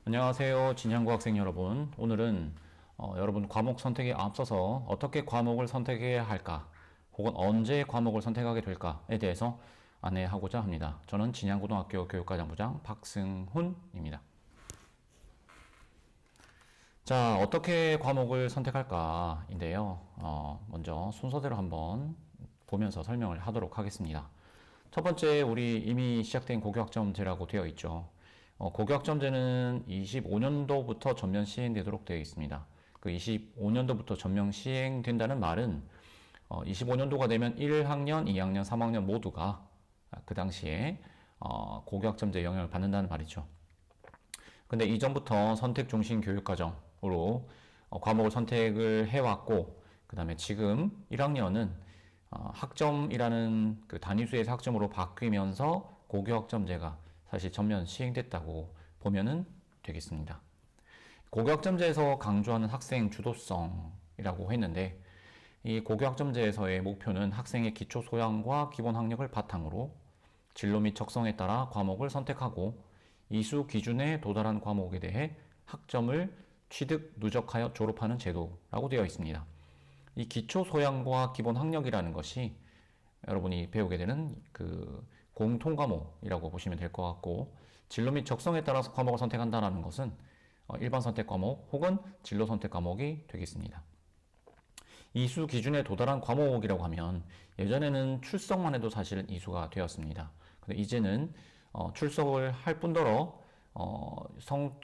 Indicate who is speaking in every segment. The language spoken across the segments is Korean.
Speaker 1: 안녕하세요, 진양고 학생 여러분. 오늘은 여러분 과목 선택에 앞서서 어떻게 과목을 선택해야 할까, 혹은 언제 과목을 선택하게 될까에 대해서 안내하고자 합니다. 저는 진양고등학교 교육과장부장 박승훈입니다. 자, 어떻게 과목을 선택할까인데요. 먼저 순서대로 한번 보면서 설명을 하도록 하겠습니다. 첫 번째, 우리 이미 시작된 고교학점제라고 되어 있죠. 고교학점제는 25년도부터 전면 시행되도록 되어 있습니다. 그 25년도부터 전면 시행된다는 말은 25년도가 되면 1학년, 2학년, 3학년 모두가 그 당시에 고교학점제 영향을 받는다는 말이죠. 근데 이전부터 선택 중심 교육과정으로 과목을 선택을 해왔고, 그 다음에 지금 1학년은 학점이라는 그 단위수에서 학점으로 바뀌면서 고교학점제가 사실 전면 시행됐다고 보면은 되겠습니다. 고교학점제에서 강조하는 학생 주도성이라고 했는데, 이 고교학점제에서의 목표는 학생의 기초 소양과 기본 학력을 바탕으로 진로 및 적성에 따라 과목을 선택하고 이수 기준에 도달한 과목에 대해 학점을 취득 누적하여 졸업하는 제도라고 되어 있습니다. 이 기초 소양과 기본 학력이라는 것이 여러분이 배우게 되는 그 공통 과목이라고 보시면 될 것 같고, 진로 및 적성에 따라서 과목을 선택한다는 것은 일반 선택 과목 혹은 진로 선택 과목이 되겠습니다. 이수 기준에 도달한 과목이라고 하면 예전에는 출석만 해도 사실은 이수가 되었습니다. 근데 이제는 출석을 할 뿐더러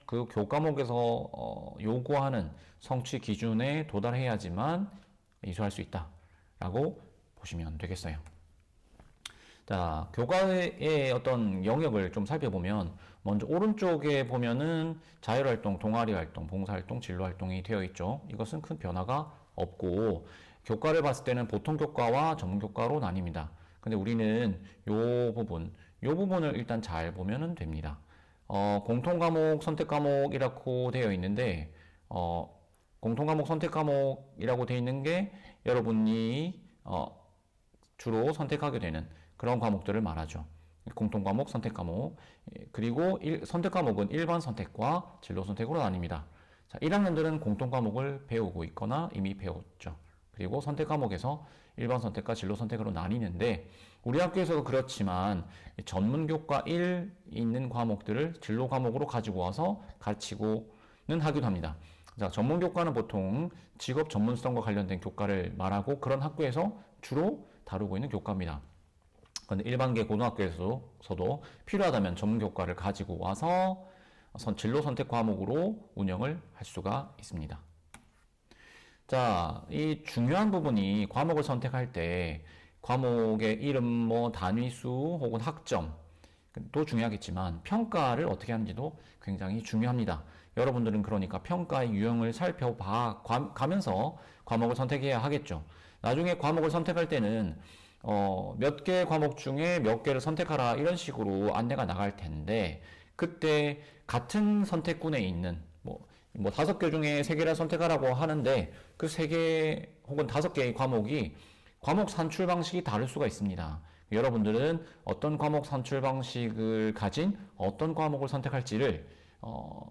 Speaker 1: 그 교과목에서 요구하는 성취 기준에 도달해야지만 이수할 수 있다라고 보시면 되겠어요. 자, 교과의 어떤 영역을 좀 살펴보면, 먼저 오른쪽에 보면은 자율활동, 동아리활동, 봉사활동, 진로활동이 되어 있죠. 이것은 큰 변화가 없고, 교과를 봤을 때는 보통교과와 전문교과로 나뉩니다. 근데 우리는 요 부분을 일단 잘 보면 됩니다. 공통과목, 선택과목이라고 되어 있는데, 공통과목, 선택과목이라고 되어 있는 게 여러분이 주로 선택하게 되는 그런 과목들을 말하죠. 공통과목, 선택과목. 그리고 선택과목은 일반 선택과 진로 선택으로 나뉩니다. 자, 1학년들은 공통과목을 배우고 있거나 이미 배웠죠. 그리고 선택과목에서 일반 선택과 진로 선택으로 나뉘는데, 우리 학교에서도 그렇지만 전문교과 1 있는 과목들을 진로 과목으로 가지고 와서 가르치고는 하기도 합니다. 자, 전문교과는 보통 직업 전문성과 관련된 교과를 말하고 그런 학교에서 주로 다루고 있는 교과입니다. 그런데 일반계 고등학교에서도 필요하다면 전문교과를 가지고 와서 진로 선택 과목으로 운영을 할 수가 있습니다. 자, 이 중요한 부분이 과목을 선택할 때 과목의 이름, 단위수 혹은 학점도 중요하겠지만 평가를 어떻게 하는지도 굉장히 중요합니다. 여러분들은 그러니까 평가의 유형을 살펴봐 가면서 과목을 선택해야 하겠죠. 나중에 과목을 선택할 때는 몇 개 과목 중에 몇 개를 선택하라 이런 식으로 안내가 나갈 텐데, 그때 같은 선택군에 있는 5개 중에 3개를 선택하라고 하는데 그 3개 혹은 5개의 과목이 과목 산출 방식이 다를 수가 있습니다. 여러분들은 어떤 과목 산출 방식을 가진 어떤 과목을 선택할지를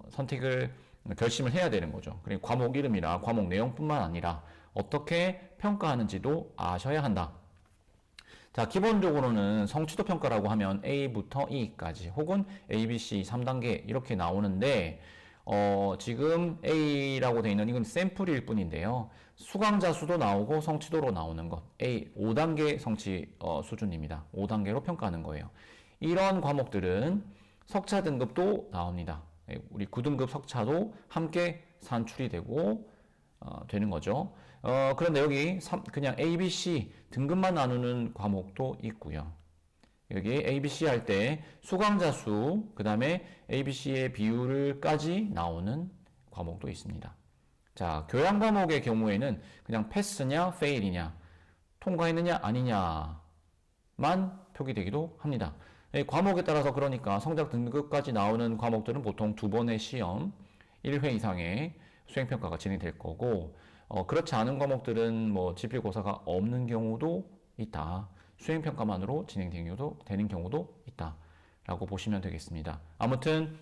Speaker 1: 선택을 결심을 해야 되는 거죠. 그리고 과목 이름이나 과목 내용뿐만 아니라 어떻게 평가하는지도 아셔야 한다. 자, 기본적으로는 성취도 평가라고 하면 A부터 E까지 혹은 A, B, C 3단계 이렇게 나오는데, 지금 A라고 되어 있는 이건 샘플일 뿐인데요. 수강자 수도 나오고 성취도로 나오는 것. A 5단계 성취 수준입니다. 5단계로 평가하는 거예요. 이런 과목들은 석차 등급도 나옵니다. 우리 9등급 석차도 함께 산출이 되고 되는 거죠. 그런데 여기 그냥 A, B, C 등급만 나누는 과목도 있고요. 여기 A, B, C 할 때 수강자 수, 그 다음에 A, B, C의 비율까지 나오는 과목도 있습니다. 자, 교양 과목의 경우에는 그냥 패스냐, 페일이냐, 통과했느냐, 아니냐만 표기되기도 합니다. 과목에 따라서 그러니까 성적 등급까지 나오는 과목들은 보통 2번의 시험, 1회 이상의 수행평가가 진행될 거고, 그렇지 않은 과목들은 지필고사가 없는 경우도 있다. 수행평가만으로 진행되는 경우도 있다. 라고 보시면 되겠습니다. 아무튼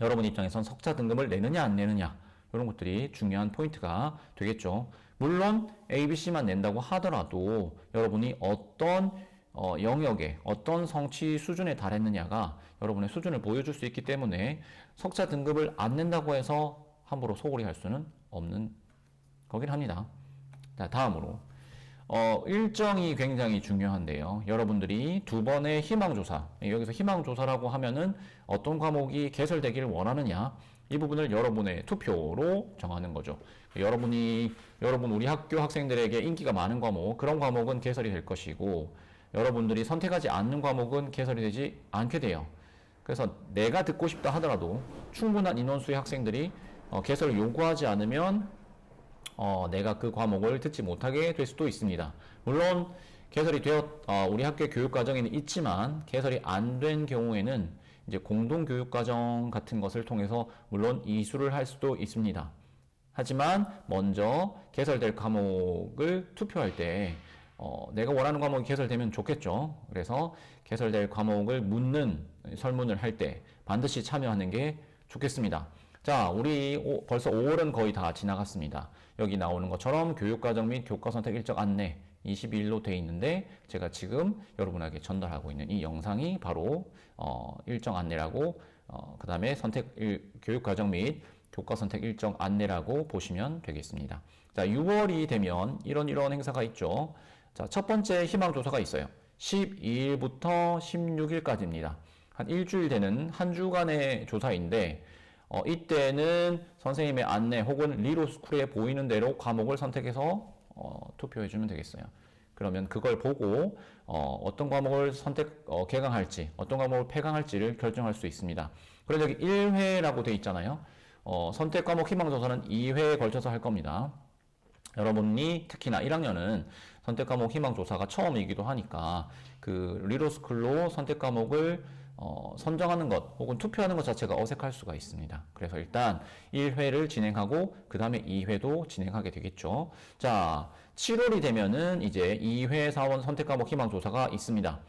Speaker 1: 여러분 입장에선 석자 등급을 내느냐 안 내느냐 이런 것들이 중요한 포인트가 되겠죠. 물론 ABC만 낸다고 하더라도 여러분이 어떤 영역에 어떤 성취 수준에 달했느냐가 여러분의 수준을 보여줄 수 있기 때문에 석자 등급을 안 낸다고 해서 함부로 소홀히 할 수는 없는 거긴 합니다. 자, 다음으로 일정이 굉장히 중요한데요. 여러분들이 두 번의 희망조사, 여기서 희망조사라고 하면은 어떤 과목이 개설되기를 원하느냐, 이 부분을 여러분의 투표로 정하는 거죠. 여러분 우리 학교 학생들에게 인기가 많은 과목, 그런 과목은 개설이 될 것이고, 여러분들이 선택하지 않는 과목은 개설이 되지 않게 돼요. 그래서 내가 듣고 싶다 하더라도 충분한 인원수의 학생들이 개설을 요구하지 않으면 내가 그 과목을 듣지 못하게 될 수도 있습니다. 물론 개설이 우리 학교 교육과정에는 있지만 개설이 안 된 경우에는 이제 공동교육과정 같은 것을 통해서 물론 이수를 할 수도 있습니다. 하지만 먼저 개설될 과목을 투표할 때 내가 원하는 과목이 개설되면 좋겠죠. 그래서 개설될 과목을 묻는 설문을 할 때 반드시 참여하는 게 좋겠습니다. 자, 우리 벌써 5월은 거의 다 지나갔습니다. 여기 나오는 것처럼 교육과정 및 교과선택 일정 안내 22일로 되어 있는데 제가 지금 여러분에게 전달하고 있는 이 영상이 바로 일정 안내라고 그 다음에 교육과정 및 교과선택 일정 안내라고 보시면 되겠습니다. 자, 6월이 되면 이런 행사가 있죠. 자, 첫 번째 희망조사가 있어요. 12일부터 16일까지입니다. 한 일주일 되는 한 주간의 조사인데 이때는 선생님의 안내 혹은 리로스쿨에 보이는 대로 과목을 선택해서 투표해주면 되겠어요. 그러면 그걸 보고 어떤 과목을 개강할지 어떤 과목을 폐강할지를 결정할 수 있습니다. 그래서 여기 1회라고 되어 있잖아요. 선택 과목 희망조사는 2회에 걸쳐서 할 겁니다. 여러분이 특히나 1학년은 선택 과목 희망조사가 처음이기도 하니까 그 리로스쿨로 선택 과목을 선정하는 것 혹은 투표하는 것 자체가 어색할 수가 있습니다. 그래서 일단 1회를 진행하고 그 다음에 2회도 진행하게 되겠죠. 자, 7월이 되면은 이제 2회 사원 선택 과목 희망 조사가 있습니다.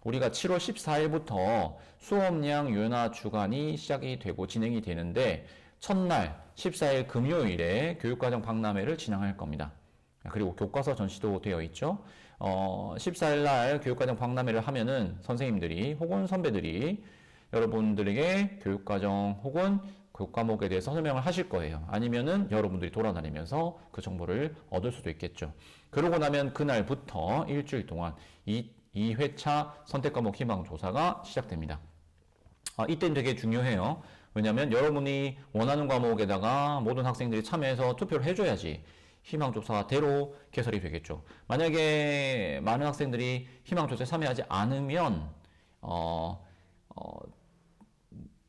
Speaker 1: 우리가 7월 14일부터 수업량 유연화 주간이 시작이 되고 진행이 되는데 첫날 14일 금요일에 교육과정 박람회를 진행할 겁니다. 그리고 교과서 전시도 되어 있죠. 14일 날 교육과정 박람회를 하면은 선생님들이 혹은 선배들이 여러분들에게 교육과정 혹은 교과목에 대해서 설명을 하실 거예요. 아니면은 여러분들이 돌아다니면서 그 정보를 얻을 수도 있겠죠. 그러고 나면 그날부터 일주일 동안 2회차 선택과목 희망조사가 시작됩니다. 이때는 되게 중요해요. 왜냐하면 여러분이 원하는 과목에다가 모든 학생들이 참여해서 투표를 해줘야지 희망조사대로 개설이 되겠죠. 만약에 많은 학생들이 희망조사에 참여하지 않으면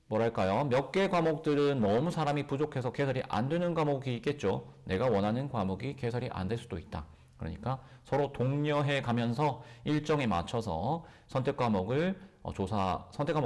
Speaker 1: 뭐랄까요? 몇 개 과목들은 너무 사람이 부족해서 개설이 안 되는 과목이 있겠죠. 내가 원하는 과목이 개설이 안 될 수도 있다. 그러니까 서로 독려해 가면서 일정에 맞춰서 선택 과목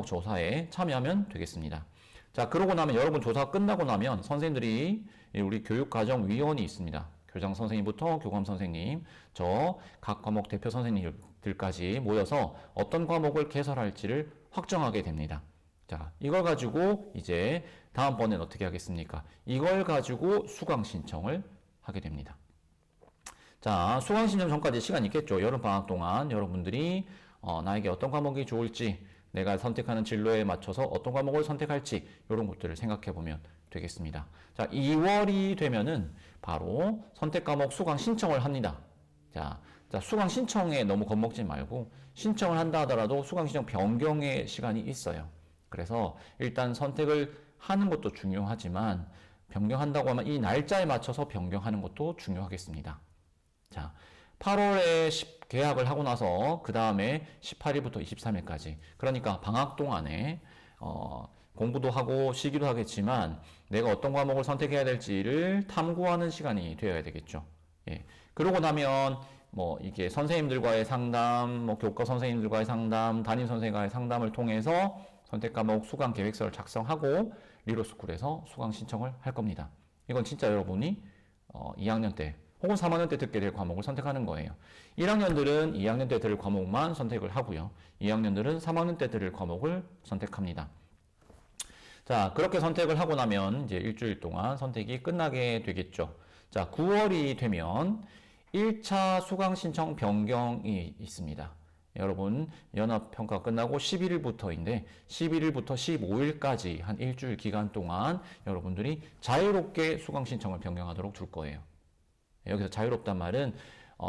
Speaker 1: 조사에 참여하면 되겠습니다. 자, 그러고 나면 여러분 조사가 끝나고 나면 선생님들이 우리 교육과정위원이 있습니다. 교장 선생님부터 교감 선생님, 저 각 과목 대표 선생님들까지 모여서 어떤 과목을 개설할지를 확정하게 됩니다. 자, 이걸 가지고 이제 다음번엔 어떻게 하겠습니까? 이걸 가지고 수강 신청을 하게 됩니다. 자, 수강 신청 전까지 시간이 있겠죠. 여름방학 동안 여러분들이 나에게 어떤 과목이 좋을지, 내가 선택하는 진로에 맞춰서 어떤 과목을 선택할지 이런 것들을 생각해 보면 되겠습니다. 자, 2월이 되면은 바로 선택 과목 수강 신청을 합니다. 자, 수강 신청에 너무 겁먹지 말고 신청을 한다 하더라도 수강 신청 변경의 시간이 있어요. 그래서 일단 선택을 하는 것도 중요하지만 변경한다고 하면 이 날짜에 맞춰서 변경하는 것도 중요하겠습니다. 자, 8월에 계약을 하고 나서 그 다음에 18일부터 23일까지 그러니까 방학 동안에 공부도 하고 쉬기도 하겠지만 내가 어떤 과목을 선택해야 될지를 탐구하는 시간이 되어야 되겠죠. 예. 그러고 나면 이게 선생님들과의 상담, 교과 선생님들과의 상담, 담임 선생님과의 상담을 통해서 선택 과목 수강 계획서를 작성하고 리로스쿨에서 수강 신청을 할 겁니다. 이건 진짜 여러분이 2학년 때 혹은 3학년 때 듣게 될 과목을 선택하는 거예요. 1학년들은 2학년 때 들을 과목만 선택을 하고요. 2학년들은 3학년 때 들을 과목을 선택합니다. 자, 그렇게 선택을 하고 나면 이제 일주일 동안 선택이 끝나게 되겠죠. 자, 9월이 되면 1차 수강 신청 변경이 있습니다. 여러분, 연합평가 끝나고 11일부터인데 11일부터 15일까지 한 일주일 기간 동안 여러분들이 자유롭게 수강 신청을 변경하도록 둘 거예요. 여기서 자유롭단 말은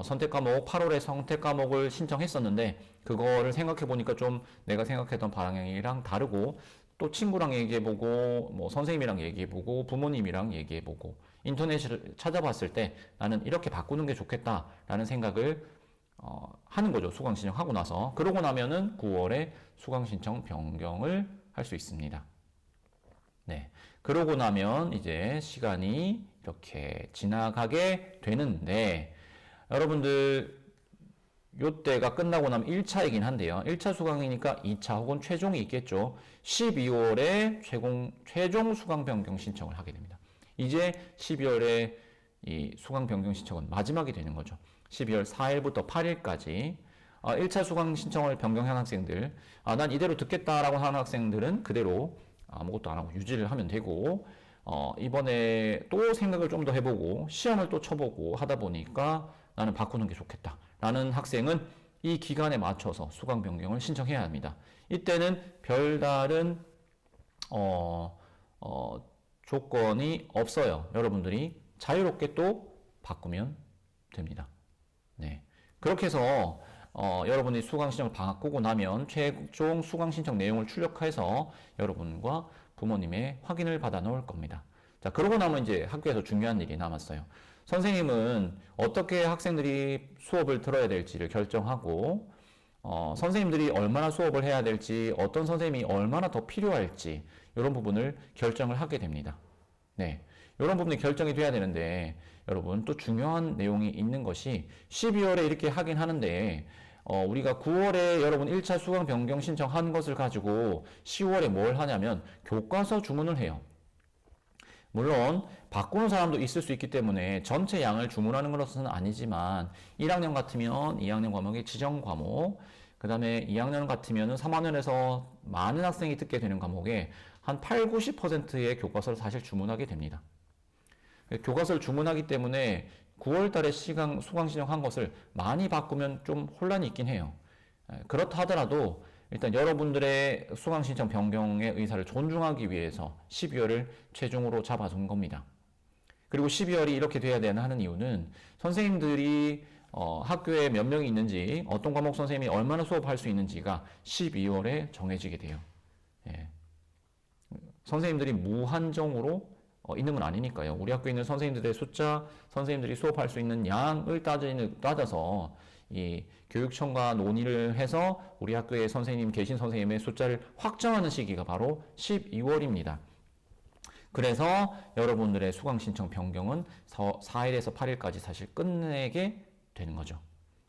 Speaker 1: 선택 과목 8월에 선택 과목을 신청했었는데 그거를 생각해 보니까 좀 내가 생각했던 방향이랑 다르고 또 친구랑 얘기해보고 뭐 선생님이랑 얘기해보고 부모님이랑 얘기해보고 인터넷을 찾아봤을 때 나는 이렇게 바꾸는 게 좋겠다라는 생각을 하는 거죠. 수강 신청하고 나서. 그러고 나면은 9월에 수강 신청 변경을 할 수 있습니다. 네. 그러고 나면 이제 시간이 이렇게 지나가게 되는데 여러분들 요때가 끝나고 나면 1차이긴 한데요. 1차 수강이니까 2차 혹은 최종이 있겠죠. 12월에 최종 수강 변경 신청을 하게 됩니다. 이제 12월에 이 수강 변경 신청은 마지막이 되는 거죠. 12월 4일부터 8일까지 1차 수강 신청을 변경한 학생들, 난 이대로 듣겠다라고 하는 학생들은 그대로 아무것도 안 하고 유지를 하면 되고, 이번에 또 생각을 좀 더 해보고 시험을 또 쳐보고 하다 보니까 나는 바꾸는 게 좋겠다 라는 학생은 이 기간에 맞춰서 수강 변경을 신청해야 합니다. 이때는 별다른 조건이 없어요. 여러분들이 자유롭게 또 바꾸면 됩니다. 네. 그렇게 해서 여러분이 수강 신청을 바꾸고 나면 최종 수강 신청 내용을 출력해서 여러분과 부모님의 확인을 받아 놓을 겁니다. 자, 그러고 나면 이제 학교에서 중요한 일이 남았어요. 선생님은 어떻게 학생들이 수업을 들어야 될지를 결정하고, 선생님들이 얼마나 수업을 해야 될지, 어떤 선생님이 얼마나 더 필요할지, 이런 부분을 결정을 하게 됩니다. 네. 이런 부분이 결정이 돼야 되는데, 여러분, 또 중요한 내용이 있는 것이 12월에 이렇게 하긴 하는데, 우리가 9월에 여러분 1차 수강 변경 신청한 것을 가지고 10월에 뭘 하냐면 교과서 주문을 해요. 물론 바꾸는 사람도 있을 수 있기 때문에 전체 양을 주문하는 것은 아니지만 1학년 같으면 2학년 과목의 지정 과목, 그 다음에 2학년 같으면 3학년에서 많은 학생이 듣게 되는 과목에 한 8, 90%의 교과서를 사실 주문하게 됩니다. 교과서를 주문하기 때문에 9월 달에 수강 신청한 것을 많이 바꾸면 좀 혼란이 있긴 해요. 그렇다 하더라도 일단 여러분들의 수강 신청 변경의 의사를 존중하기 위해서 12월을 최종으로 잡아둔 겁니다. 그리고 12월이 이렇게 돼야 되나 하는 이유는 선생님들이 학교에 몇 명이 있는지, 어떤 과목 선생님이 얼마나 수업할 수 있는지가 12월에 정해지게 돼요. 예. 선생님들이 무한정으로 있는 건 아니니까요. 우리 학교에 있는 선생님들의 숫자, 선생님들이 수업할 수 있는 양을 따져서 이 교육청과 논의를 해서 우리 학교에 계신 선생님의 숫자를 확정하는 시기가 바로 12월입니다. 그래서 여러분들의 수강 신청 변경은 4일에서 8일까지 사실 끝내게 되는 거죠.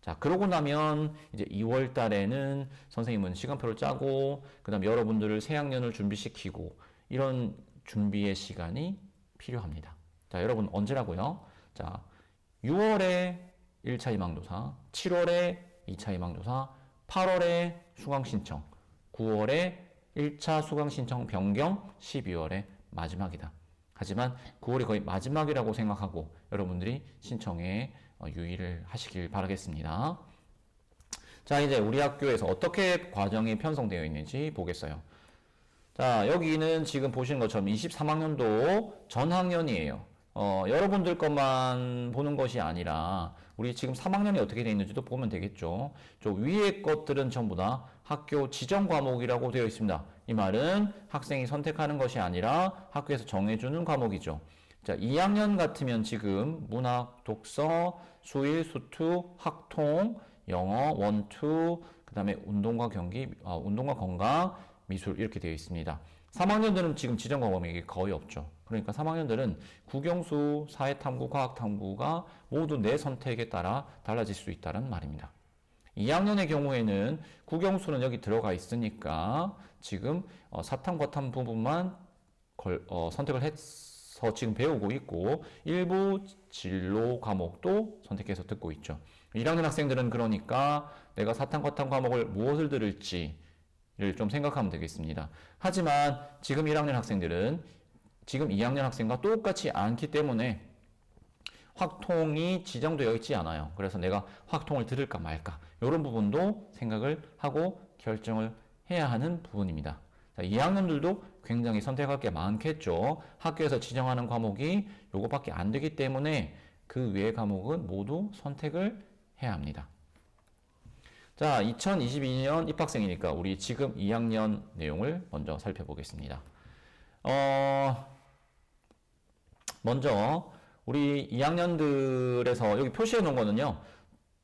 Speaker 1: 자, 그러고 나면 이제 2월 달에는 선생님은 시간표를 짜고, 그 다음에 여러분들을 새 학년을 준비시키고, 이런 준비의 시간이 필요합니다. 자, 여러분 언제라고요? 자, 6월에 1차 희망조사, 7월에 2차 희망조사, 8월에 수강신청, 9월에 1차 수강신청 변경, 12월에 마지막이다. 하지만 9월이 거의 마지막이라고 생각하고 여러분들이 신청에 유의를 하시길 바라겠습니다. 자, 이제 우리 학교에서 어떻게 과정이 편성되어 있는지 보겠어요. 자, 여기는 지금 보시는 것처럼 23학년도 전 학년이에요. 여러분들 것만 보는 것이 아니라 우리 지금 3학년이 어떻게 되어 있는지도 보면 되겠죠. 저 위에 것들은 전부 다 학교 지정 과목이라고 되어 있습니다. 이 말은 학생이 선택하는 것이 아니라 학교에서 정해주는 과목이죠. 자, 2학년 같으면 지금 문학, 독서, 수일, 수투, 학통, 영어, 원투, 그 다음에 운동과 경기, 운동과 건강, 미술 이렇게 되어 있습니다. 3학년들은 지금 지정 과목이 거의 없죠. 그러니까 3학년들은 국영수, 사회탐구, 과학탐구가 모두 내 선택에 따라 달라질 수 있다는 말입니다. 2학년의 경우에는 국영수는 여기 들어가 있으니까 지금 사탐, 과탐 부분만 선택을 해서 지금 배우고 있고 일부 진로 과목도 선택해서 듣고 있죠. 1학년 학생들은 그러니까 내가 사탐, 과탐 과목을 무엇을 들을지 좀 생각하면 되겠습니다. 하지만 지금 1학년 학생들은 지금 2학년 학생과 똑같이 않기 때문에 확통이 지정되어 있지 않아요. 그래서 내가 확통을 들을까 말까 이런 부분도 생각을 하고 결정을 해야 하는 부분입니다. 자, 2학년들도 굉장히 선택할 게 많겠죠. 학교에서 지정하는 과목이 요거밖에 안 되기 때문에 그 외의 과목은 모두 선택을 해야 합니다. 자, 2022년 입학생이니까 우리 지금 2학년 내용을 먼저 살펴보겠습니다. 먼저 우리 2학년들에서 여기 표시해 놓은 거는요.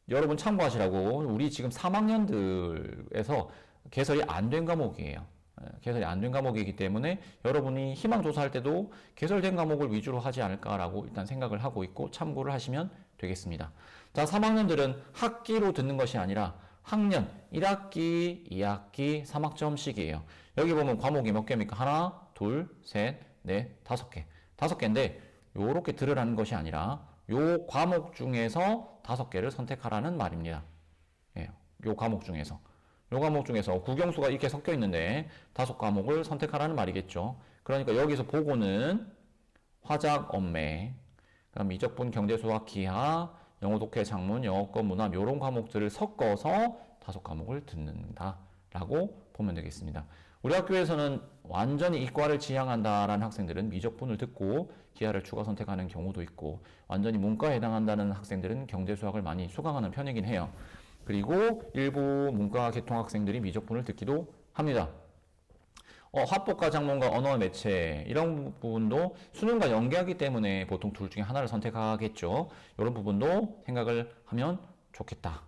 Speaker 1: 여러분 참고하시라고 우리 지금 3학년들에서 개설이 안 된 과목이에요. 개설이 안 된 과목이기 때문에 여러분이 희망 조사할 때도 개설된 과목을 위주로 하지 않을까라고 일단 생각을 하고 있고 참고를 하시면 되겠습니다. 자, 3학년들은 학기로 듣는 것이 아니라 학년 1학기, 2학기, 3학점씩이에요. 여기 보면 과목이 몇 개입니까? 하나, 둘, 셋, 넷, 5개. 5개인데 요렇게 들으라는 것이 아니라 요 과목 중에서 5개를 선택하라는 말입니다. 예, 요 과목 중에서. 요 과목 중에서 국영수가 이렇게 섞여 있는데 5과목을 선택하라는 말이겠죠. 그러니까 여기서 보고는 화작, 언매, 그다음 미적분, 경제수학, 기하, 영어, 독해, 작문, 영어권, 문학 이런 과목들을 섞어서 5과목을 듣는다라고 보면 되겠습니다. 우리 학교에서는 완전히 이과를 지향한다라는 학생들은 미적분을 듣고 기하를 추가 선택하는 경우도 있고 완전히 문과에 해당한다는 학생들은 경제수학을 많이 수강하는 편이긴 해요. 그리고 일부 문과 계통 학생들이 미적분을 듣기도 합니다. 화법과 작문과 언어 매체 이런 부분도 수능과 연계하기 때문에 보통 둘 중에 하나를 선택하겠죠. 이런 부분도 생각을 하면 좋겠다.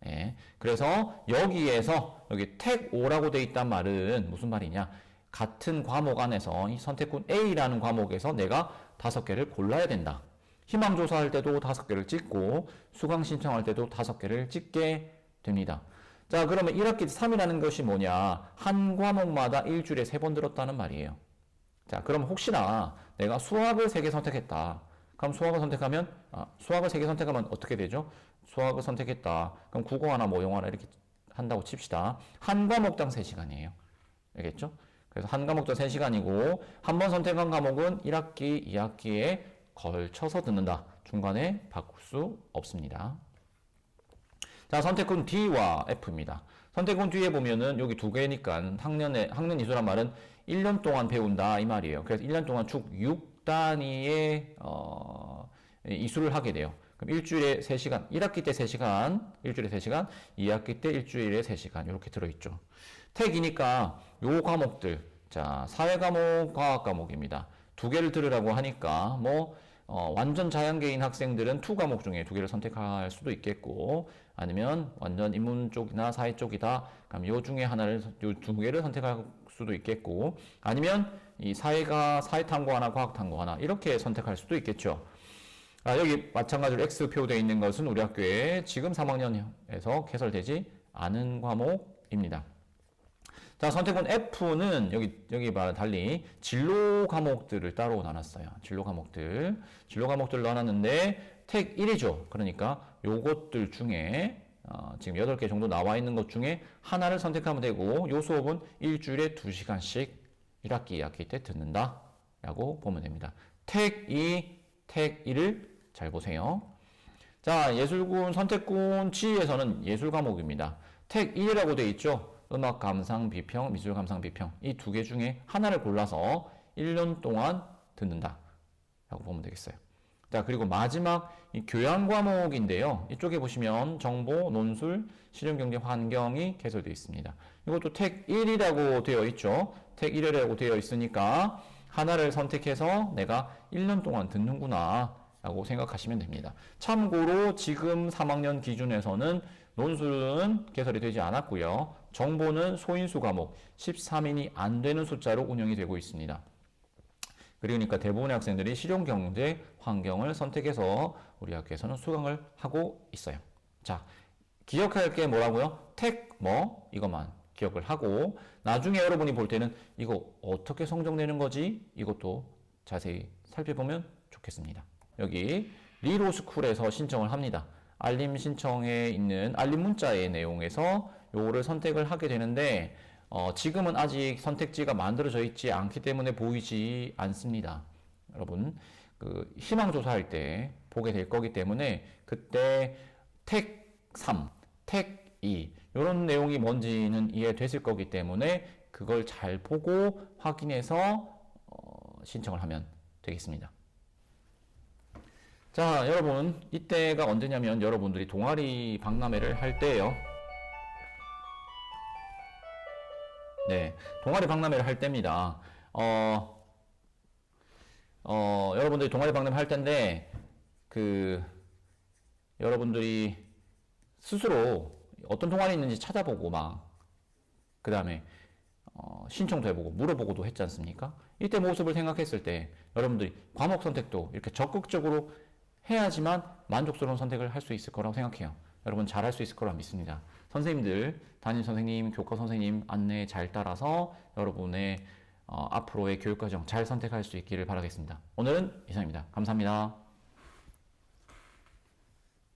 Speaker 1: 예. 그래서 여기에서 여기 택 5라고 돼 있단 말은 무슨 말이냐? 같은 과목 안에서 이 선택군 A라는 과목에서 내가 5개를 골라야 된다. 희망조사할 때도 5개를 찍고 수강 신청할 때도 5개를 찍게 됩니다. 자, 그러면 1학기 3이라는 것이 뭐냐? 한 과목마다 일주일에 3번 들었다는 말이에요. 자, 그럼 혹시나 내가 수학을 3개 선택했다. 그럼 수학을 선택하면 수학을 3개 선택하면 어떻게 되죠? 수학을 선택했다. 그럼 국어 하나 뭐 영어 하나 이렇게 한다고 칩시다. 한 과목당 3시간이에요. 알겠죠? 그래서 한 과목당 3시간이고 한 번 선택한 과목은 1학기, 2학기에 걸쳐서 듣는다. 중간에 바꿀 수 없습니다. 자, 선택군 D와 F입니다. 선택군 D에 보면은 여기 2개니까 학년 이수란 말은 1년 동안 배운다 이 말이에요. 그래서 1년 동안 쭉 6단위의 이수를 하게 돼요. 그럼 일주일에 3시간, 1학기 때 3시간, 일주일에 3시간, 2학기 때 일주일에 3시간 이렇게 들어있죠. 택이니까 요 과목들, 자, 사회과목, 과학과목입니다. 2개를 들으라고 하니까 완전 자연계인 학생들은 2과목 중에 2개를 선택할 수도 있겠고 아니면 완전 인문 쪽이나 사회 쪽이다. 그럼 요 중에 하나를 요 2개를 선택할 수도 있겠고 아니면 이 사회탐구 하나, 과학탐구 하나 이렇게 선택할 수도 있겠죠. 여기 마찬가지로 X표 되어 있는 것은 우리 학교에 지금 3학년에서 개설되지 않은 과목입니다. 자, 선택군 F는 여기 말은 달리 진로 과목들을 따로 나눴어요. 진로 과목들을 나눴는데 택 1이죠. 그러니까 요것들 중에 지금 8개 정도 나와 있는 것 중에 하나를 선택하면 되고 요 수업은 일주일에 2시간씩 1학기, 2학기 때 듣는다 라고 보면 됩니다. 택 2, 택 1을 잘 보세요. 자, 예술군 선택군 G에서는 예술 과목입니다. 택 1이라고 되어 있죠. 음악 감상 비평, 미술 감상 비평 이 2개 중에 하나를 골라서 1년 동안 듣는다 라고 보면 되겠어요. 자, 그리고 마지막 이 교양 과목인데요. 이쪽에 보시면 정보, 논술, 실용경제, 환경이 개설되어 있습니다. 이것도 택 1이라고 되어 있죠. 택 1이라고 되어 있으니까 하나를 선택해서 내가 1년 동안 듣는구나 라고 생각하시면 됩니다. 참고로 지금 3학년 기준에서는 논술은 개설이 되지 않았고요. 정보는 소인수 과목 13인이 안 되는 숫자로 운영이 되고 있습니다. 그러니까 대부분의 학생들이 실용경제 환경을 선택해서 우리 학교에서는 수강을 하고 있어요. 자, 기억할 게 뭐라고요? 택 이것만 기억을 하고 나중에 여러분이 볼 때는 이거 어떻게 성정되는 거지? 이것도 자세히 살펴보면 좋겠습니다. 여기 리로스쿨에서 신청을 합니다. 알림 신청에 있는 알림 문자의 내용에서 요거를 선택을 하게 되는데 지금은 아직 선택지가 만들어져 있지 않기 때문에 보이지 않습니다. 여러분, 그 희망조사할 때 보게 될 거기 때문에 그때 택 3, 택 2, 이런 내용이 뭔지는 이해됐을 거기 때문에 그걸 잘 보고 확인해서 신청을 하면 되겠습니다. 자, 여러분, 이때가 언제냐면 여러분들이 동아리 박람회를 할 때예요. 네, 동아리 박람회를 할 때입니다. 여러분들이 동아리 박람회 할 때인데, 여러분들이 스스로 어떤 동아리 있는지 찾아보고 그 다음에 신청도 해보고 물어보고도 했지 않습니까? 이때 모습을 생각했을 때 여러분들이 과목 선택도 이렇게 적극적으로 해야지만 만족스러운 선택을 할 수 있을 거라고 생각해요. 여러분 잘할 수 있을 거라 믿습니다. 선생님들, 담임 선생님, 교과 선생님 안내에 잘 따라서 여러분의 앞으로의 교육과정 잘 선택할 수 있기를 바라겠습니다. 오늘은 이상입니다. 감사합니다.